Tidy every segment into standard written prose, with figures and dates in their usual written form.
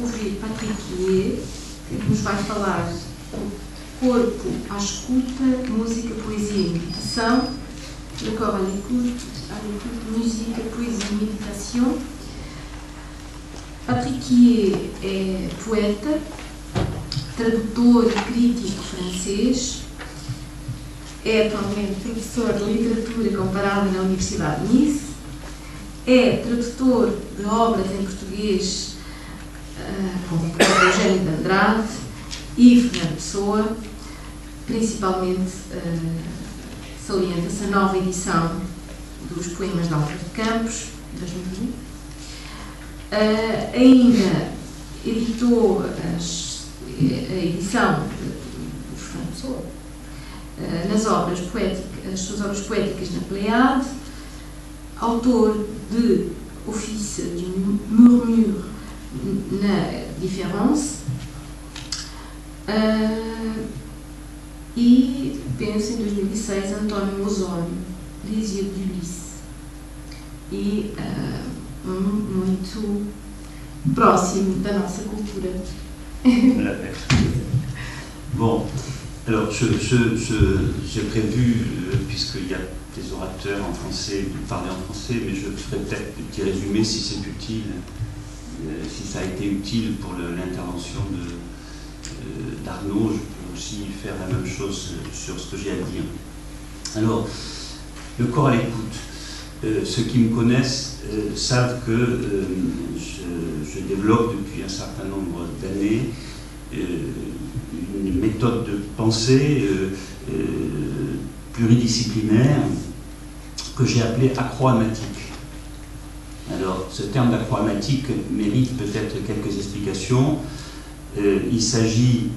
ouvir Patrick, que nos vai falar do corpo à escuta, música, poesia e meditação, le corps à l'écoute, musique, poésie, méditation. Patrick é poeta, tradutor e crítico francês, é atualmente professor de literatura comparada na Universidade de Nice, é tradutor de obras em português como Eugênio de Andrade e Fernando Pessoa, principalmente salienta-se a nova edição dos poemas de Álvaro de Campos, de 2020. Ainda editou a edição de Fernando Pessoa nas obras poéticas, as suas obras poéticas na Pléiade, autor de Office du Murmure na Différence, e penso em 2006 António Osório, Les Yeux d'Ulysse, e muito próximo da nossa cultura. Bon, alors j'ai prévu, puisqu'il y a des orateurs en français, de parler en français, mais je ferai peut-être un petit résumé si c'est utile, si ça a été utile pour l'intervention d'Arnaud. Je peux aussi faire la même chose sur ce que j'ai à dire. Alors, le corps à l'écoute. Ceux qui me connaissent savent que je développe depuis un certain nombre d'années une méthode de pensée pluridisciplinaire que j'ai appelée acroamatique. Alors, ce terme d'acroamatique mérite peut-être quelques explications. Il s'agit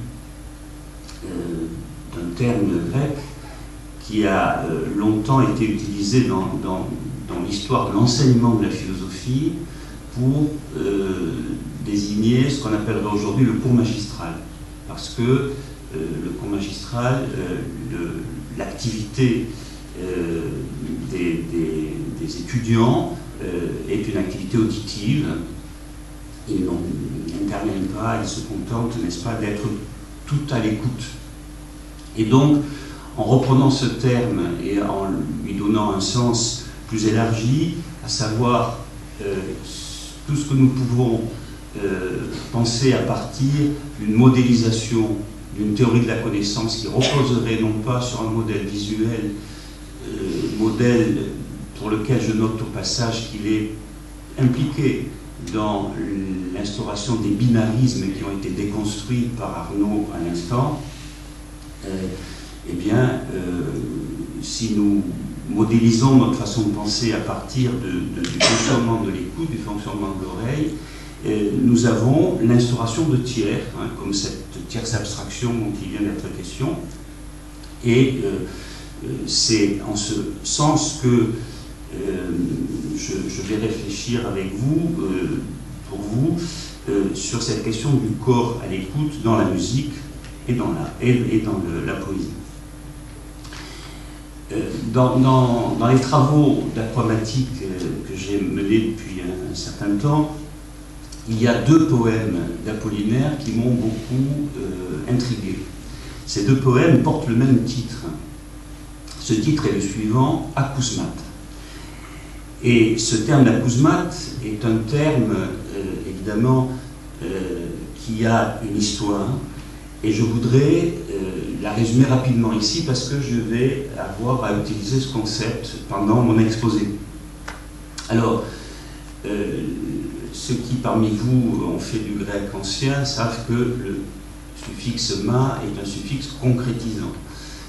d'un terme grec qui a longtemps été utilisé dans l'histoire de l'enseignement de la philosophie pour désigner ce qu'on appellerait aujourd'hui le cours magistral. Parce que le cours magistral, l'activité des étudiants est une activité auditive. Ils n'interviennent pas, ils se contentent, n'est-ce pas, d'être tout à l'écoute. Et donc, en reprenant ce terme et en lui donnant un sens plus élargi, à savoir tout ce que nous pouvons penser à partir d'une modélisation, d'une théorie de la connaissance qui reposerait non pas sur un modèle visuel, modèle pour lequel je note au passage qu'il est impliqué dans l'instauration des binarismes qui ont été déconstruits par Arnaud à l'instant, eh bien, si nous modélisons notre façon de penser à partir du fonctionnement de l'écoute, du fonctionnement de l'oreille, nous avons l'instauration de tiers, comme cette tierce abstraction dont il vient d'être question, et c'est en ce sens que je vais réfléchir avec vous, pour vous, sur cette question du corps à l'écoute dans la musique et dans la poésie. Dans les travaux d'acroamatique que j'ai menés depuis un certain temps, il y a deux poèmes d'Apollinaire qui m'ont beaucoup intrigué. Ces deux poèmes portent le même titre. Ce titre est le suivant, Acousmat. Et ce terme d'acousmat est un terme, évidemment, qui a une histoire, et je voudrais la résumer rapidement ici parce que je vais avoir à utiliser ce concept pendant mon exposé. Alors, ceux qui parmi vous ont fait du grec ancien savent que le suffixe ma est un suffixe concrétisant.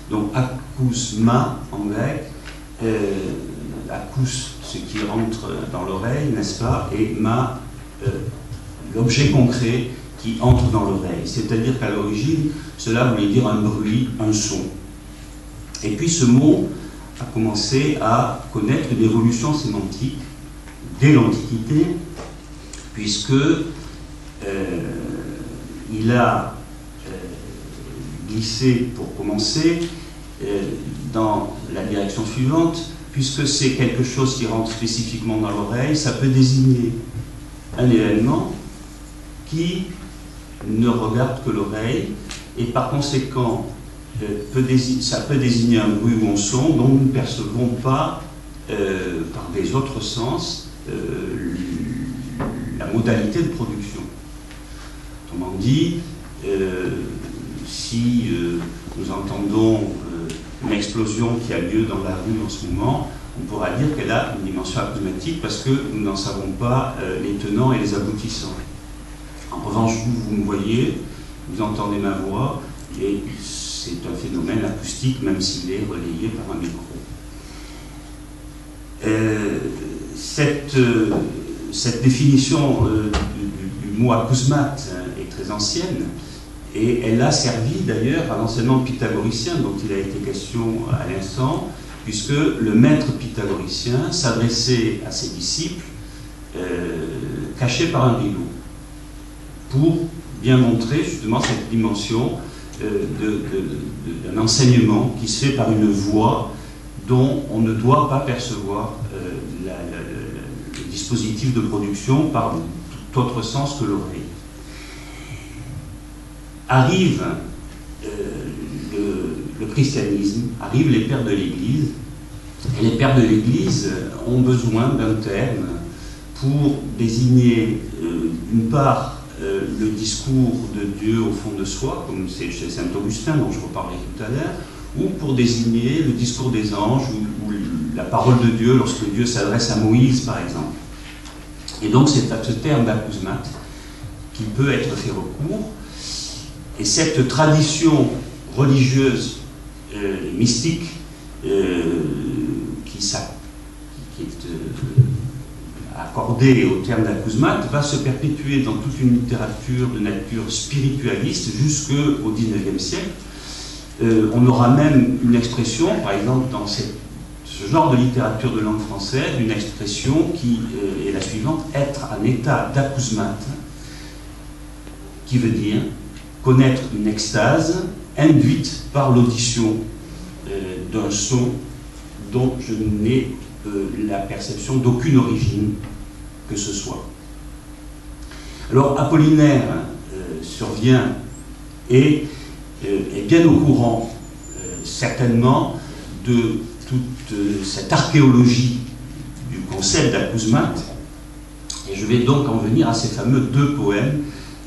Donc, acousma en grec, acous, ce qui rentre dans l'oreille, n'est-ce pas, et ma, l'objet concret qui entre dans l'oreille. C'est-à-dire qu'à l'origine, cela voulait dire un bruit, un son. Et puis ce mot a commencé à connaître une évolution sémantique dès l'Antiquité, puisque il a glissé, pour commencer, dans la direction suivante, puisque c'est quelque chose qui rentre spécifiquement dans l'oreille, ça peut désigner un événement qui ne regarde que l'oreille, et par conséquent, ça peut désigner un bruit ou un son dont nous ne percevons pas, par des autres sens, la modalité de production. Autrement dit, si nous entendons une explosion qui a lieu dans la rue en ce moment, on pourra dire qu'elle a une dimension acousmatique parce que nous n'en savons pas les tenants et les aboutissants. En revanche, vous me voyez, vous entendez ma voix, et c'est un phénomène acoustique, même s'il est relayé par un micro. Cette définition du mot acousmate est très ancienne, et elle a servi d'ailleurs à l'enseignement pythagoricien dont il a été question à l'instant, puisque le maître pythagoricien s'adressait à ses disciples cachés par un rideau, pour bien montrer justement cette dimension d'un enseignement qui se fait par une voix dont on ne doit pas percevoir le dispositif de production par tout autre sens que l'oreille. Arrive le christianisme, arrivent les pères de l'Église, et les pères de l'Église ont besoin d'un terme pour désigner d'une part le discours de Dieu au fond de soi, comme c'est chez saint Augustin dont je reparlerai tout à l'heure, ou pour désigner le discours des anges ou la parole de Dieu lorsque Dieu s'adresse à Moïse par exemple. Et donc c'est à ce terme d'acousmate qu'il peut être fait recours, et cette tradition religieuse mystique qui est accordée au terme d'acousmate va se perpétuer dans toute une littérature de nature spiritualiste jusqu'au XIXe siècle. On aura même une expression, par exemple dans ce genre de littérature de langue française, une expression qui est la suivante: être en état d'acousmate, qui veut dire connaître une extase induite par l'audition d'un son dont je n'ai la perception d'aucune origine que ce soit. Alors Apollinaire survient et est bien au courant certainement de toute cette archéologie du concept d'acousmate, et je vais donc en venir à ces fameux deux poèmes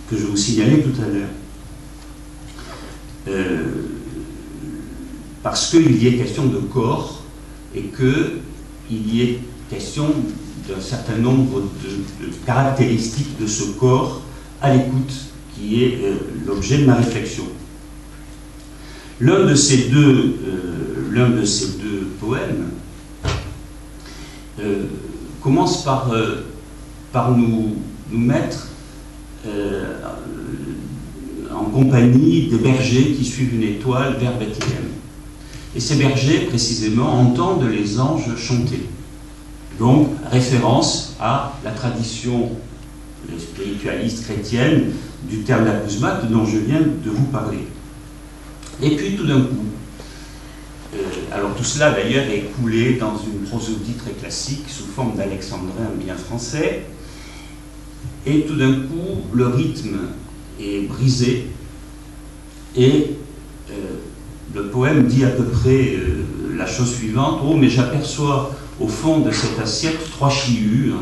que je vous signalais tout à l'heure. Parce qu'il y est question de corps et qu'il y est question d'un certain nombre de caractéristiques de ce corps à l'écoute qui est l'objet de ma réflexion. L'un de ces deux poèmes commence par nous mettre en compagnie des bergers qui suivent une étoile vers Bethléem. Et ces bergers, précisément, entendent les anges chanter. Donc, référence à la tradition spiritualiste chrétienne du terme d'acousmate dont je viens de vous parler. Et puis, tout d'un coup, alors tout cela d'ailleurs est coulé dans une prosodie très classique sous forme d'alexandrin bien français, et tout d'un coup, le rythme est brisé, et le poème dit à peu près la chose suivante: oh, mais j'aperçois au fond de cette assiette 3 chiures,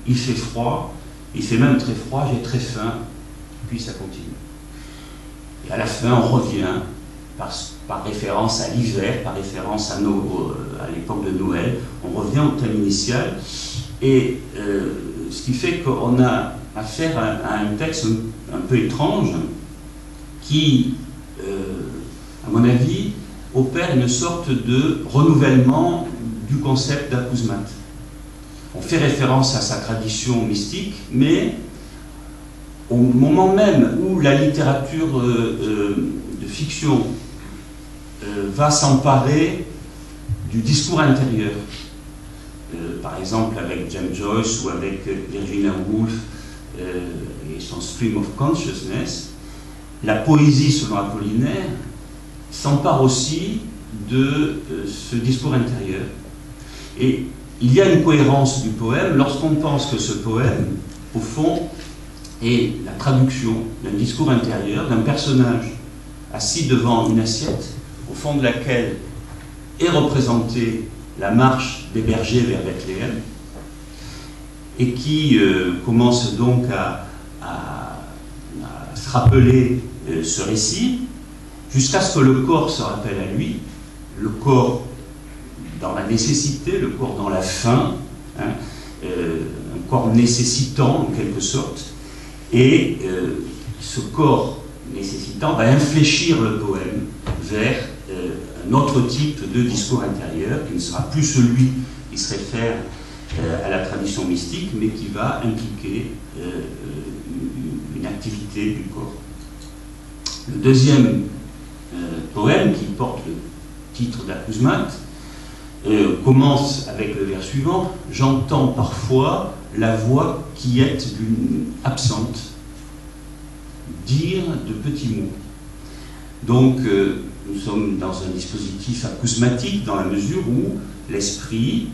il fait froid, il fait même très froid, j'ai très faim, puis ça continue. Et à la fin, on revient, par référence à l'hiver, par référence à l'époque de Noël, on revient au thème initial, et ce qui fait qu'on a affaire à un texte un peu étrange qui, à mon avis, opère une sorte de renouvellement du concept d'acousmate. On fait référence à sa tradition mystique, mais au moment même où la littérature de fiction va s'emparer du discours intérieur, par exemple avec James Joyce ou avec Virginia Woolf et son Stream of Consciousness, la poésie, selon Apollinaire, s'empare aussi de ce discours intérieur. Et il y a une cohérence du poème lorsqu'on pense que ce poème, au fond, est la traduction d'un discours intérieur d'un personnage assis devant une assiette au fond de laquelle est représentée la marche des bergers vers Bethléem, et qui commence donc à se rappeler ce récit, jusqu'à ce que le corps se rappelle à lui, le corps dans la nécessité, le corps dans la faim, hein, un corps nécessitant en quelque sorte, et ce corps nécessitant va infléchir le poème vers un autre type de discours intérieur, qui ne sera plus celui qui se réfère à la tradition mystique, mais qui va impliquer une activité du corps. Le deuxième poème, qui porte le titre d'Akouzmat, commence avec le vers suivant: « J'entends parfois la voix qui est absente dire de petits mots. » Donc, nous sommes dans un dispositif acousmatique dans la mesure où l'esprit,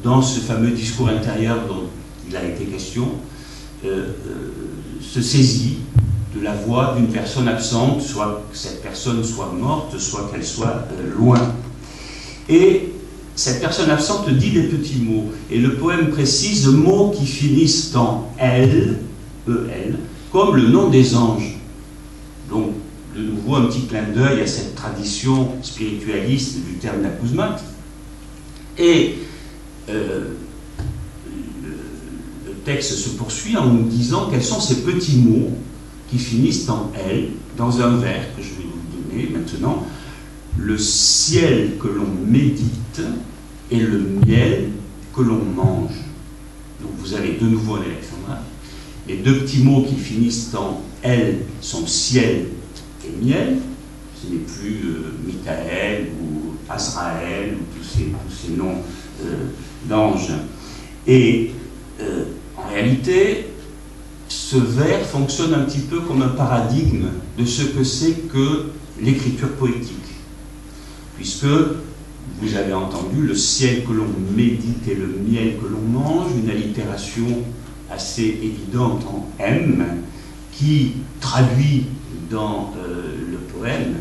dans ce fameux discours intérieur dont il a été question, se saisit de la voix d'une personne absente, soit que cette personne soit morte, soit qu'elle soit loin. Et cette personne absente dit des petits mots, et le poème précise mots qui finissent en elle, E-L, comme le nom des anges. Donc, de nouveau, un petit clin d'œil à cette tradition spiritualiste du terme d'Akouzmat. Et le texte se poursuit en nous disant quels sont ces petits mots qui finissent en elle, dans un vers que je vais vous donner maintenant. Le ciel que l'on médite et le miel que l'on mange. Donc vous avez de nouveau un Alexandra. Les deux petits mots qui finissent en elle sont ciel et miel. Ce n'est plus Michael ou Azraël ou tous ces noms d'anges. Et en réalité, ce vers fonctionne un petit peu comme un paradigme de ce que c'est que l'écriture poétique. Puisque, vous avez entendu, le ciel que l'on médite et le miel que l'on mange, une allitération assez évidente en M, qui traduit dans le poème,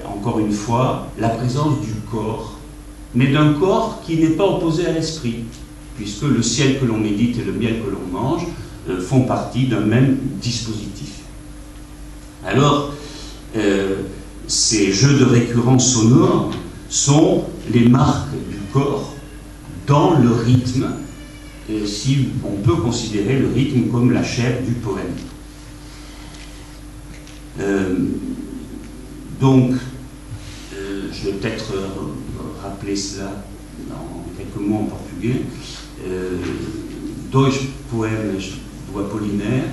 encore une fois, la présence du corps, mais d'un corps qui n'est pas opposé à l'esprit, puisque le ciel que l'on médite et le miel que l'on mange font partie d'un même dispositif. Alors, ces jeux de récurrence sonore sont les marques du corps dans le rythme, si on peut considérer le rythme comme la chair du poème. Donc, je vais peut-être rappeler cela dans quelques mots en portugais. Dois poemas do Apollinaire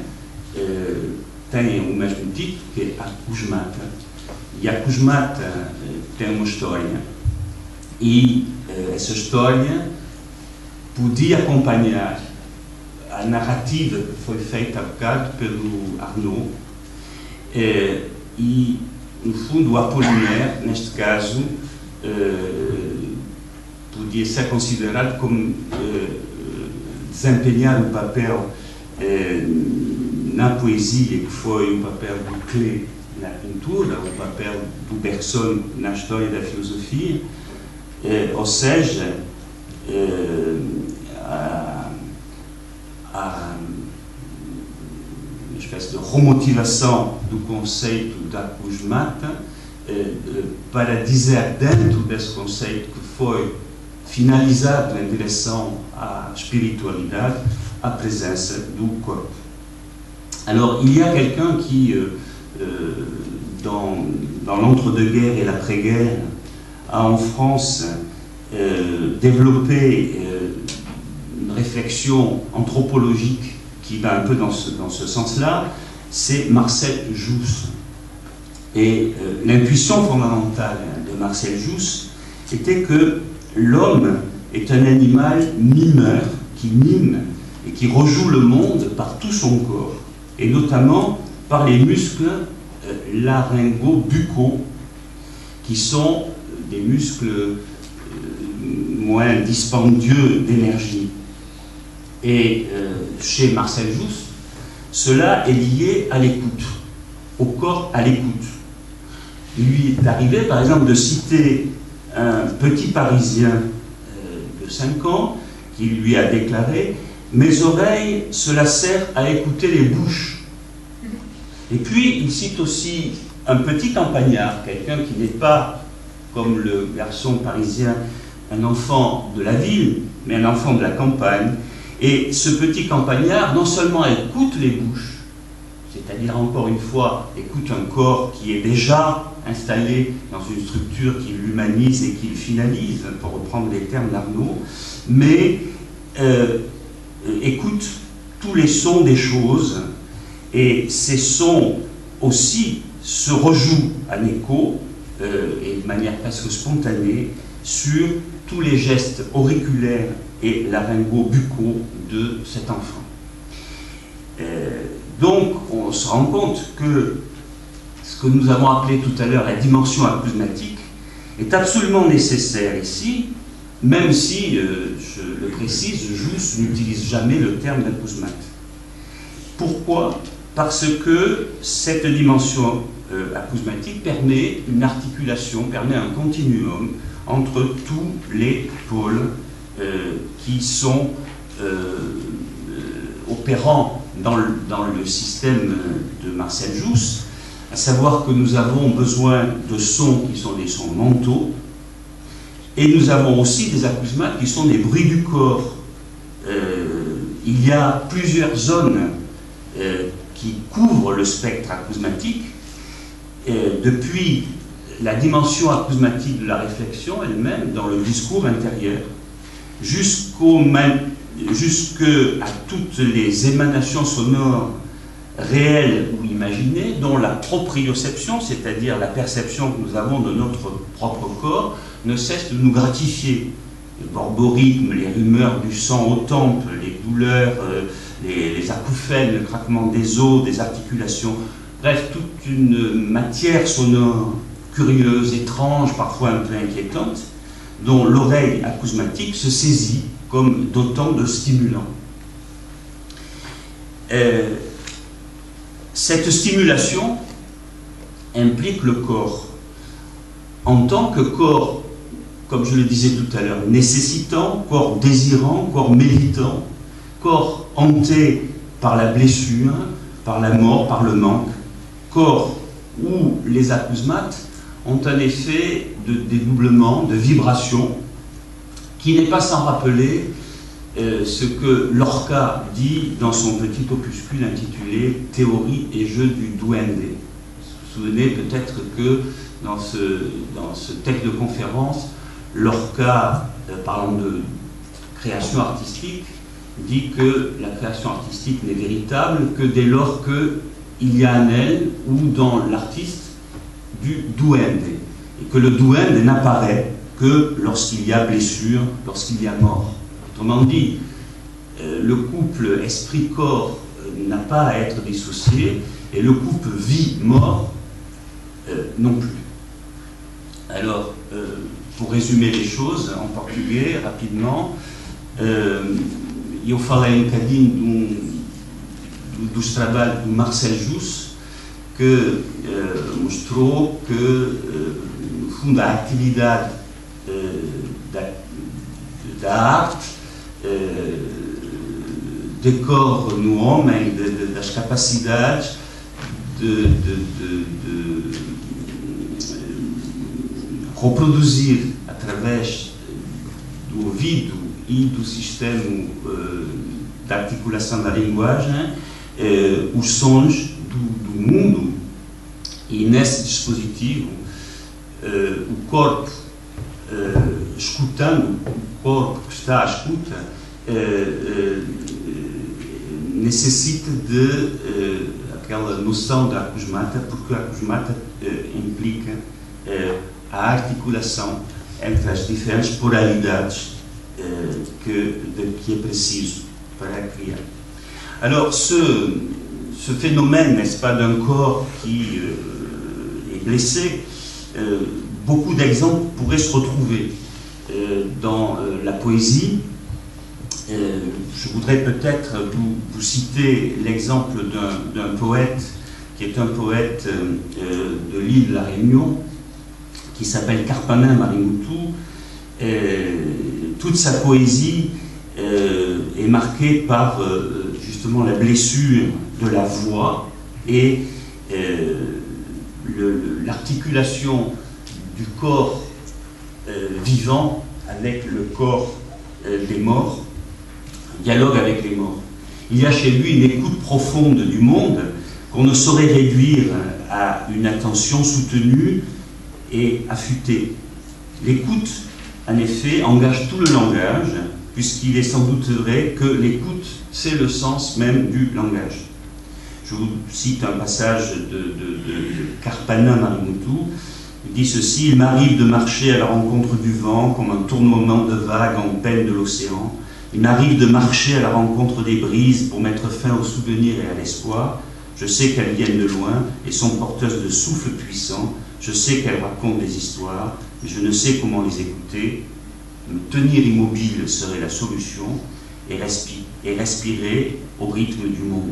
têm o mesmo título, que é Akouzmat. E Akouzmat tem uma história, e essa história podia acompanhar a narrativa que foi feita há bocado pelo Arnaud, e, no fundo, o Apollinaire, neste caso, podia ser considerado como desempenhar o papel na poesia, que foi o papel do Klee na pintura, o papel do Bergson na história da filosofia, ou seja, uma espécie de remotivação do conceito da Akouzmat para dizer, dentro desse conceito que foi finalizado em direção à spiritualidade, a presença do corpo. Alors, il y a quelqu'un qui, dans l'entre-deux-guerres et l'après-guerre, a en France développé une réflexion anthropologique qui va un peu dans ce sens-là, c'est Marcel Jousse. Et l'intuition fondamentale de Marcel Jousse était que l'homme est un animal mimeur, qui mime et qui rejoue le monde par tout son corps, et notamment par les muscles laryngo-buccaux, qui sont des muscles moins dispendieux d'énergie. Et chez Marcel Jousse, cela est lié à l'écoute, au corps à l'écoute. Il lui est arrivé, par exemple, de citer un petit Parisien de 5 ans qui lui a déclaré « Mes oreilles, cela sert à écouter les bouches ». Et puis, il cite aussi un petit campagnard, quelqu'un qui n'est pas, comme le garçon parisien, un enfant de la ville, mais un enfant de la campagne. Et ce petit campagnard, non seulement écoute les bouches, c'est-à-dire, encore une fois, écoute un corps qui est déjà installé dans une structure qui l'humanise et qui le finalise, pour reprendre les termes d'Arnaud, mais écoute tous les sons des choses, et ces sons aussi se rejouent en écho, et de manière presque spontanée, sur tous les gestes auriculaires et laryngaux-buccaux de cet enfant. Donc, on se rend compte que ce que nous avons appelé tout à l'heure la dimension acousmatique est absolument nécessaire ici, même si, je le précise, Jousse n'utilise jamais le terme d'acousmate. Pourquoi? Parce que cette dimension acousmatique permet une articulation, permet un continuum entre tous les pôles qui sont opérants dans le système de Marcel Jousse, à savoir que nous avons besoin de sons qui sont des sons mentaux, et nous avons aussi des acousmates qui sont des bruits du corps. Il y a plusieurs zones qui couvrent le spectre acousmatique, depuis la dimension acousmatique de la réflexion elle-même, dans le discours intérieur, jusqu'à toutes les émanations sonores réelles ou imaginées, dont la proprioception, c'est-à-dire la perception que nous avons de notre propre corps, ne cesse de nous gratifier. Le borborithme, les rumeurs du sang aux tempes, les douleurs, les acouphènes, le craquement des os, des articulations, bref, toute une matière sonore curieuse, étrange, parfois un peu inquiétante, dont l'oreille acousmatique se saisit comme d'autant de stimulants. Cette stimulation implique le corps. En tant que corps, comme je le disais tout à l'heure, nécessitant, corps désirant, corps méditant, corps hanté par la blessure, par la mort, par le manque, corps où les acousmates ont un effet de dédoublement, de vibration, qui n'est pas sans rappeler ce que Lorca dit dans son petit opuscule intitulé « Théorie et jeu du duende ». Vous vous souvenez peut-être que dans ce texte de conférence, Lorca, parlant de création artistique, dit que la création artistique n'est véritable que dès lors qu'il y a en elle ou dans l'artiste du duende, et que le duende n'apparaît que lorsqu'il y a blessure, lorsqu'il y a mort. Autrement dit, le couple esprit-corps n'a pas à être dissocié, et le couple vie-mort non plus. Alors, pour résumer les choses en portugais, rapidement, eu falei bocadinho dos trabalhos do Marcel Jousse, que mostrou que, no fundo, a atividade da arte decorre no homem das capacidades de reproduzir através do ouvido e do sistema de articulação da linguagem os sons do mundo, e nesse dispositivo o corpo escutando, o corpo que está à escuta necessita de aquela noção da acusmata, porque a acusmata implica a articulação entre as diferentes pluralidades que é preciso para criar. Alors, ce phénomène, n'est-ce pas, d'un corps qui est blessé, beaucoup d'exemples pourraient se retrouver dans la poésie je voudrais peut-être vous citer l'exemple d'un poète qui est un poète de l'île de la Réunion, qui s'appelle Karpanin Marimoutou. Toute sa poésie est marquée par justement la blessure de la voix et l'articulation du corps vivant avec le corps des morts, dialogue avec les morts. Il y a chez lui une écoute profonde du monde qu'on ne saurait réduire à une attention soutenue et affûtée. L'écoute, en effet, engage tout le langage, puisqu'il est sans doute vrai que l'écoute, c'est le sens même du langage. Je vous cite un passage de Karpanin Marimoutou. Il dit ceci: « Il m'arrive de marcher à la rencontre du vent, comme un tournoiement de vagues en peine de l'océan. Il m'arrive de marcher à la rencontre des brises pour mettre fin aux souvenirs et à l'espoir. Je sais qu'elles viennent de loin et sont porteuses de souffles puissants. Je sais qu'elles racontent des histoires, mais je ne sais comment les écouter. Me tenir immobile serait la solution et respirer au rythme du monde. »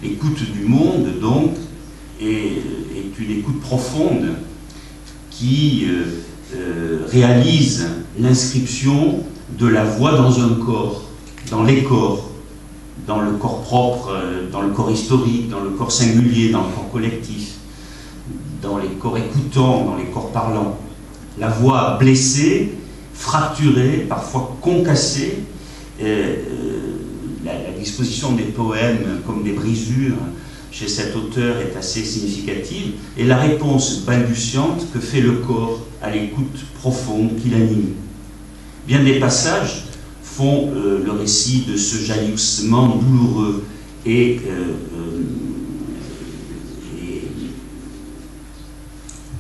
L'écoute du monde, donc, est une écoute profonde qui réalise l'inscription de la voix dans un corps, dans les corps, dans le corps propre, dans le corps historique, dans le corps singulier, dans le corps collectif, dans les corps écoutants, dans les corps parlants. La voix blessée, fracturée, parfois concassée, la disposition des poèmes comme des brisures chez cet auteur est assez significative, et la réponse balbutiante que fait le corps à l'écoute profonde qui l'anime. Bien des passages font le récit de ce jaillissement douloureux et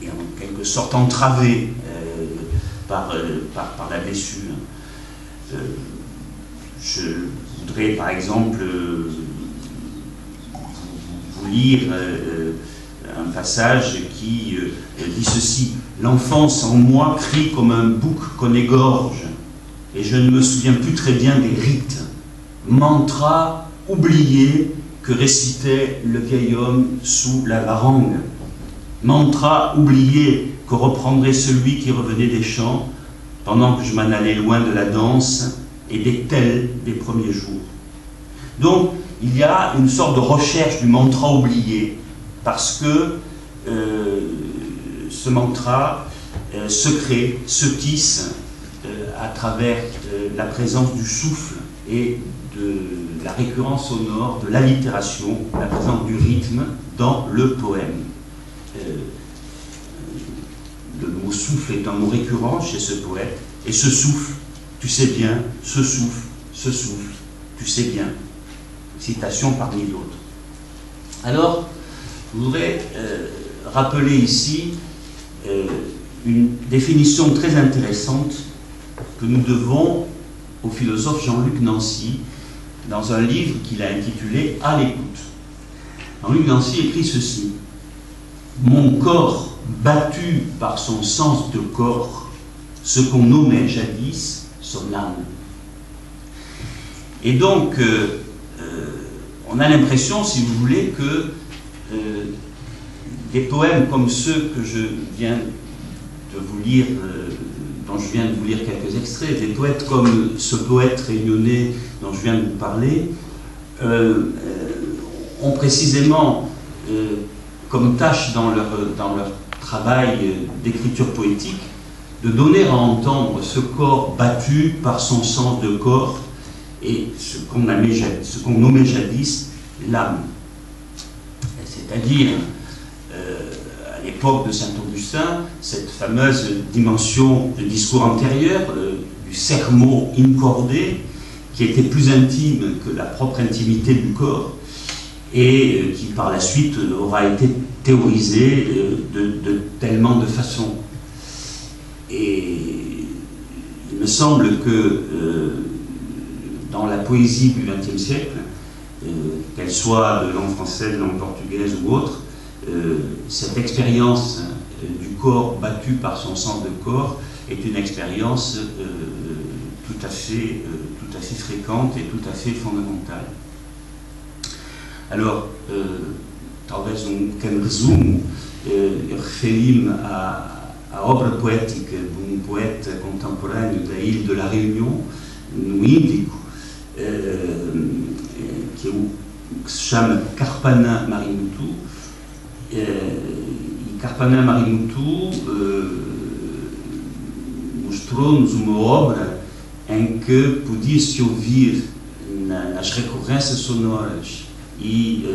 en quelque sorte entravé par la blessure. Je voudrais par exemple vous lire un passage qui dit ceci: « L'enfance en moi crie comme un bouc qu'on égorge, et je ne me souviens plus très bien des rites, mantra oublié que récitait le vieil homme sous la varangue, mantra oublié que reprendrait celui qui revenait des champs, pendant que je m'en allais loin de la danse et des tels des premiers jours. » Donc, il y a une sorte de recherche du mantra oublié, parce que ce mantra se crée, se tisse à travers la présence du souffle et de la récurrence sonore, de l'allitération, la présence du rythme dans le poème. Le mot souffle est un mot récurrent chez ce poète, et ce souffle, tu sais bien, ce souffle, tu sais bien. Citation parmi d'autres. Alors, je voudrais rappeler ici une définition très intéressante que nous devons au philosophe Jean-Luc Nancy dans un livre qu'il a intitulé « À l'écoute ». Jean-Luc Nancy écrit ceci: « Mon corps battu par son sens de corps, ce qu'on nommait jadis son âme. » Et donc, on a l'impression, si vous voulez, que des poèmes comme ceux que je viens de vous lire, dont je viens de vous lire quelques extraits, des poètes comme ce poète réunionnais dont je viens de vous parler, ont précisément comme tâche dans leur travail d'écriture poétique de donner à entendre ce corps battu par son sens de corps et ce qu'on nommait jadis l'âme. C'est-à-dire, à l'époque de Saint-Augustin, cette fameuse dimension de discours antérieur, du sermo incorde, qui était plus intime que la propre intimité du corps, et qui par la suite aura été théorisée de tellement de façons. Et il me semble que dans la poésie du XXe siècle, qu'elle soit de langue française, de langue portugaise ou autre, cette expérience du corps battu par son sens de corps est une expérience tout tout à fait fréquente et tout à fait fondamentale. Alors, talvez pequeno resumo, referi-me à obra poética de poeta contemporâneo da ilha de la Réunion, no Índico, que se chama Karpana Marimutu. E Karpana Marimutu mostrou-nos uma obra em que podia-se ouvir nas recorrências sonoras e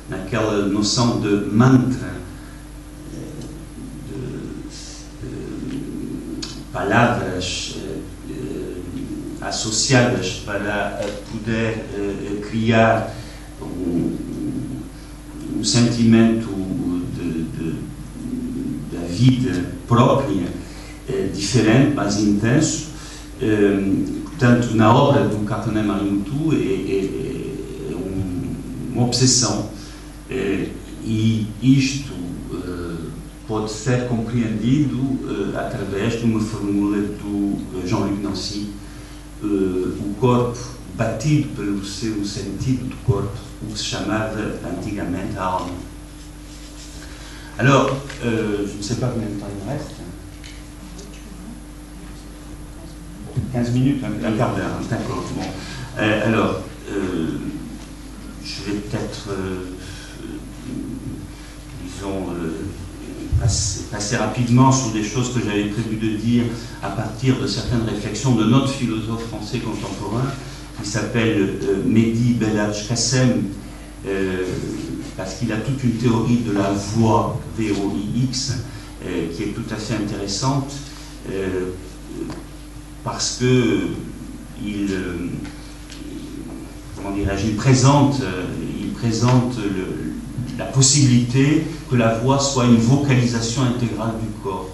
naquela noção de mantra, palavras associadas para poder criar sentimento da vida própria, diferente, mais intenso. Portanto, na obra do Karpana Marimutu é uma obsessão, e isto pode ser compreendido através de uma fórmula do Jean-Luc Nancy, o corpo batido pelo seu sentido do corpo, o que se chamava antigamente a alma. Alors, je ne sais pas combien de temps il me reste. 15 minutes, un quart d'heure, d'accord. Bon. Alors, je vais peut-être, disons, passer rapidement sur des choses que j'avais prévu de dire à partir de certaines réflexions de notre philosophe français contemporain qui s'appelle Mehdi Belhadj Kassem, parce qu'il a toute une théorie de la voix, VOIX, qui est tout à fait intéressante, parce que il présente la possibilité que la voix soit une vocalisation intégrale du corps.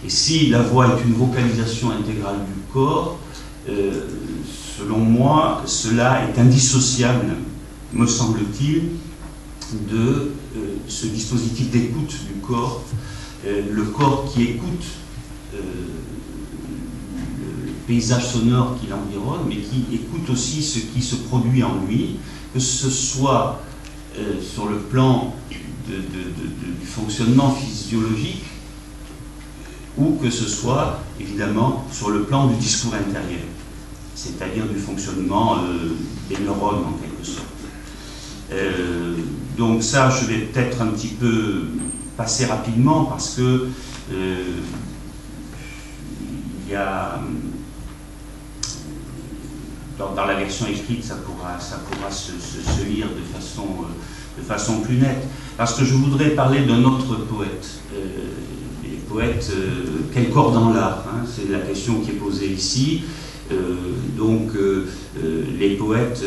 Et si la voix est une vocalisation intégrale du corps, selon moi, cela est indissociable, me semble-t-il, de ce dispositif d'écoute du corps, le corps qui écoute le paysage sonore qui l'environne, mais qui écoute aussi ce qui se produit en lui, que ce soit sur le plan du fonctionnement physiologique, ou que ce soit évidemment sur le plan du discours intérieur, c'est-à-dire du fonctionnement des neurones en quelque sorte. Donc ça, je vais peut-être un petit peu passer rapidement parce que il y a dans la version écrite, ça pourra se lire de façon plus nette. Parce que je voudrais parler d'un autre poète. Les poètes, quel corps dans l'art, hein, c'est la question qui est posée ici. Les poètes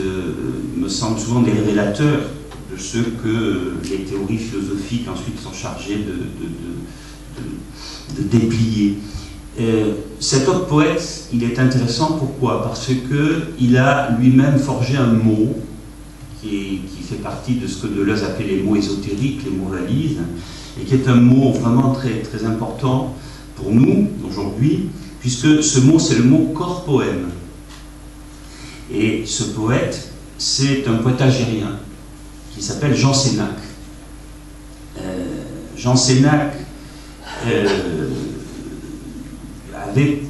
me semblent souvent des révélateurs de ce que les théories philosophiques ensuite sont chargées de déplier. Cet autre poète, il est intéressant, pourquoi? Parce qu'il a lui-même forgé un mot qui fait partie de ce que Deleuze appelle les mots ésotériques, les mots valises, et qui est un mot vraiment très, très important pour nous aujourd'hui, puisque ce mot, c'est le mot corps-poème. Et ce poète, c'est un poète algérien qui s'appelle Jean Sénac. Jean Sénac avait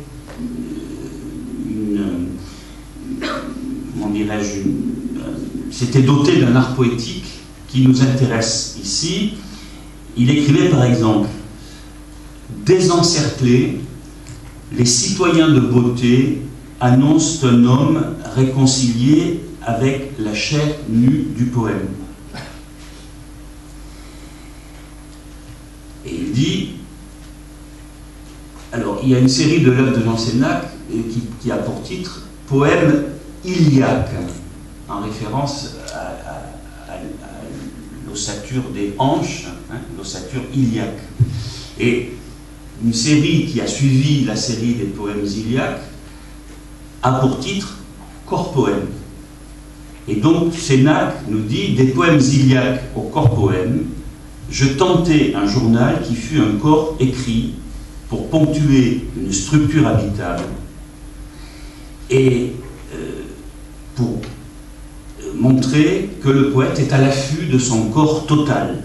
s'était doté d'un art poétique qui nous intéresse ici. Il écrivait par exemple: désencerclés, les citoyens de beauté annoncent un homme réconcilié avec la chair nue du poème. Et il dit, alors il y a une série de l'œuvre de Jean Sénac qui a pour titre Poème iliaque, en référence à l'ossature des hanches, hein, l'ossature iliaque. Et une série qui a suivi la série des poèmes iliaques a pour titre Corps-poème. Et donc Sénac nous dit: des poèmes iliaques au corps-poème, je tentai un journal qui fut un corps écrit pour ponctuer une structure habitable. et pour montrer que le poète est à l'affût de son corps total.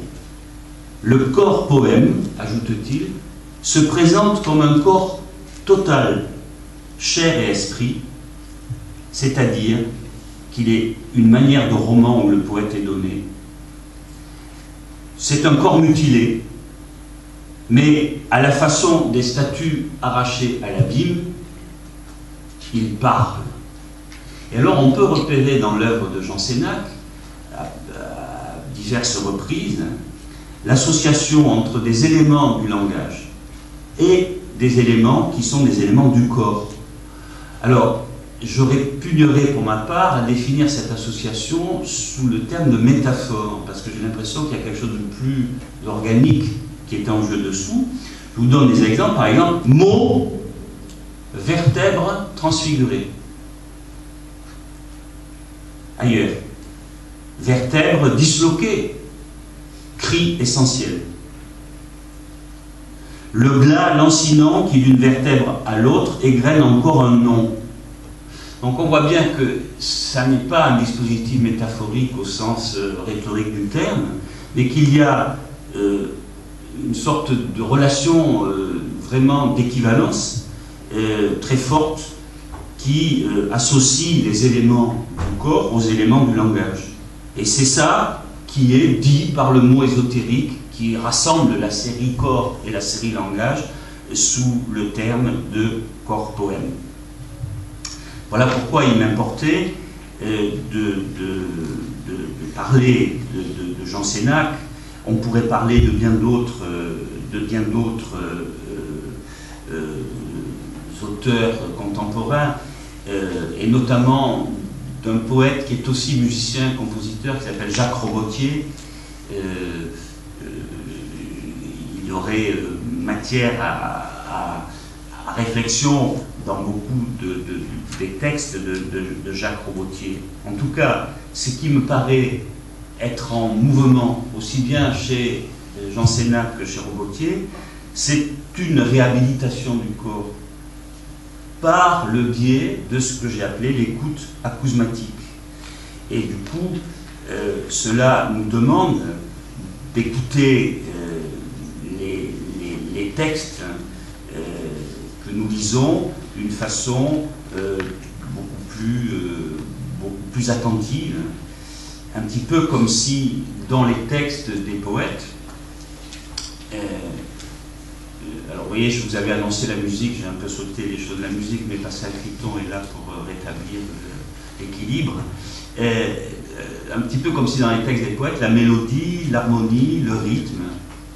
Le corps poème, ajoute-t-il, se présente comme un corps total, chair et esprit, c'est-à-dire qu'il est une manière de roman où le poète est donné. C'est un corps mutilé, mais à la façon des statues arrachées à l'abîme, il parle. Et alors on peut repérer dans l'œuvre de Jean Sénac, à diverses reprises, l'association entre des éléments du langage et des éléments qui sont des éléments du corps. Alors, j'aurais pugnerais pour ma part à définir cette association sous le terme de métaphore, parce que j'ai l'impression qu'il y a quelque chose de plus organique qui est en jeu dessous. Je vous donne des exemples. Par exemple, mot, vertèbre transfigurée. Ailleurs, vertèbre disloquée, cri essentiel. Le glas lancinant qui d'une vertèbre à l'autre égrène encore un nom. Donc on voit bien que ça n'est pas un dispositif métaphorique au sens rhétorique du terme, mais qu'il y a une sorte de relation vraiment d'équivalence très forte qui associe les éléments du corps aux éléments du langage. Et c'est ça qui est dit par le mot ésotérique qui rassemble la série corps et la série langage sous le terme de corps-poème. Voilà pourquoi il m'importait de parler de Jean Sénac. On pourrait parler de bien d'autres auteurs contemporains, et notamment d'un poète qui est aussi musicien, compositeur, qui s'appelle Jacques Robottier. Il y aurait matière à réflexion dans beaucoup des textes de Jacques Robottier. En tout cas, ce qui me paraît être en mouvement, aussi bien chez Jean Sénac que chez Robottier, c'est une réhabilitation du corps par le biais de ce que j'ai appelé l'écoute acousmatique. Et du coup, cela nous demande d'écouter les textes que nous lisons d'une façon beaucoup plus attentive, un petit peu comme si dans les textes des poètes, alors vous voyez, je vous avais annoncé la musique, j'ai un peu sauté les choses de la musique, mais Pascal Criton est là pour rétablir l'équilibre. Un petit peu comme si dans les textes des poètes, la mélodie, l'harmonie, le rythme,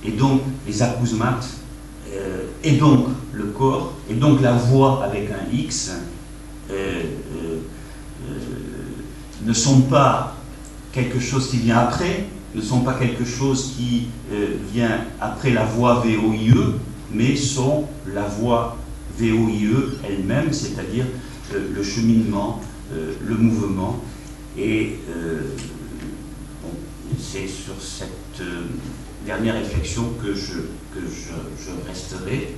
et donc les acousmates, et donc le corps, et donc la voix avec un X, ne sont pas quelque chose qui vient après, ne sont pas quelque chose qui vient après la voix VOIE, mais sont la voix VOIE elle-même, c'est-à-dire le cheminement, le mouvement. Et bon, c'est sur cette dernière réflexion que je resterai,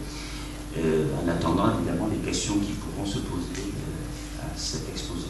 en attendant évidemment les questions qui pourront se poser à cet exposé.